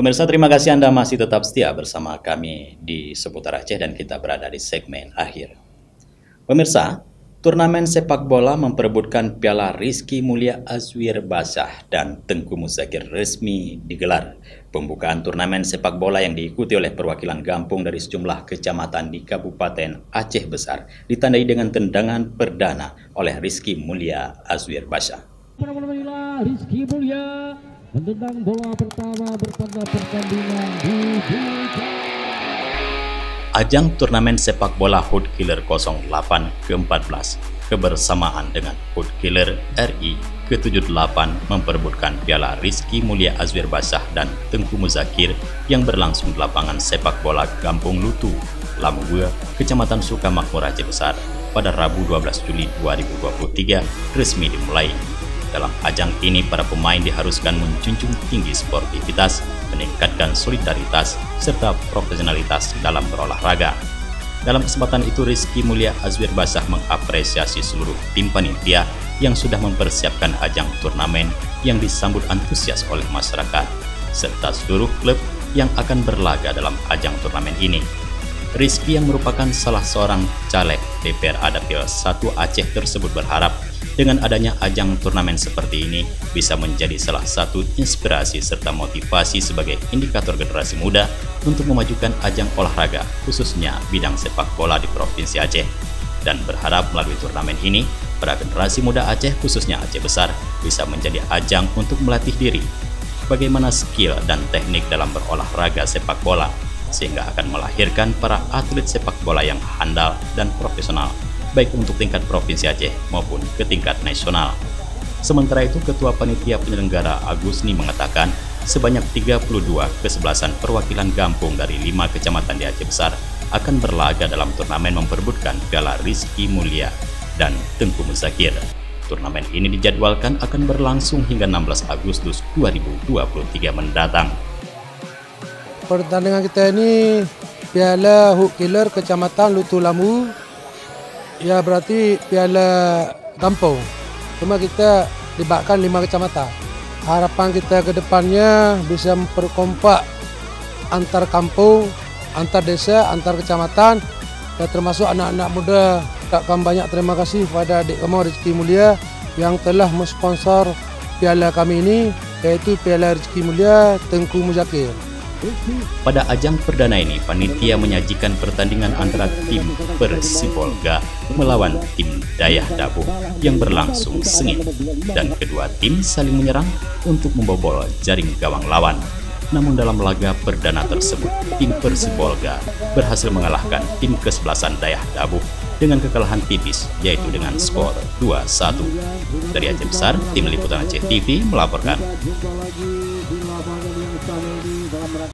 Pemirsa, terima kasih Anda masih tetap setia bersama kami di seputar Aceh dan kita berada di segmen akhir. Pemirsa, turnamen sepak bola memperebutkan Piala Rizky Mulia Azwir Basah dan Tengku Muzakir resmi digelar. Pembukaan turnamen sepak bola yang diikuti oleh perwakilan kampung dari sejumlah kecamatan di Kabupaten Aceh Besar ditandai dengan tendangan perdana oleh Rizky Mulia Azwir Basah. Rizky Mulia menendang bola pertama bertanda pertandingan di Ajang turnamen sepak bola HUT Killer 08 ke-14 kebersamaan dengan HUT Killer RI ke-78 memperebutkan Piala Rizky Mulia Azwir Basah dan Tengku Muzakir yang berlangsung di lapangan sepak bola Kampung Lutu, Lamua, Kecamatan Sukamakmur Aceh Besar pada Rabu 12 Juli 2023 resmi dimulai. Dalam ajang ini, para pemain diharuskan menjunjung tinggi sportivitas, meningkatkan solidaritas, serta profesionalitas dalam berolahraga. Dalam kesempatan itu, Rizky Mulia Azwir Basah mengapresiasi seluruh tim panitia yang sudah mempersiapkan ajang turnamen yang disambut antusias oleh masyarakat, serta seluruh klub yang akan berlaga dalam ajang turnamen ini. Rizky yang merupakan salah seorang caleg DPRA Dapil 1 Aceh tersebut berharap dengan adanya ajang turnamen seperti ini bisa menjadi salah satu inspirasi serta motivasi sebagai indikator generasi muda untuk memajukan ajang olahraga khususnya bidang sepak bola di Provinsi Aceh, dan berharap melalui turnamen ini para generasi muda Aceh khususnya Aceh Besar bisa menjadi ajang untuk melatih diri bagaimana skill dan teknik dalam berolahraga sepak bola sehingga akan melahirkan para atlet sepak bola yang handal dan profesional baik untuk tingkat Provinsi Aceh maupun ke tingkat nasional. Sementara itu, Ketua Panitia Penyelenggara Agusni mengatakan sebanyak 32 kesebelasan perwakilan kampung dari 5 kecamatan di Aceh Besar akan berlaga dalam turnamen memperebutkan Piala Rizky Mulia dan Tengku Muzakir. Turnamen ini dijadwalkan akan berlangsung hingga 16 Agustus 2023 mendatang. Pertandingan kita ini Piala HUT Killer Kecamatan Lutu Lamu. Ya, berarti piala kampung. Cuma kita libatkan 5 kecamatan. Harapan kita ke depannya bisa memperkompak antar kampung, antar desa, antar kecamatan, dan termasuk anak-anak muda. Ucapkan banyak terima kasih kepada adik kamu Rizky Mulia yang telah mensponsor piala kami ini, yaitu Piala Rizky Mulia Tengku Muzakir. Pada ajang perdana ini, panitia menyajikan pertandingan antara tim Persibolga melawan tim Dayah Dabuh yang berlangsung sengit, dan kedua tim saling menyerang untuk membobol jaring gawang lawan. Namun dalam laga perdana tersebut, tim Persibolga berhasil mengalahkan tim kesebelasan Dayah Dabuh dengan kekalahan tipis, yaitu dengan skor 2-1. Dari Aceh Besar, tim Liputan Aceh TV melaporkan.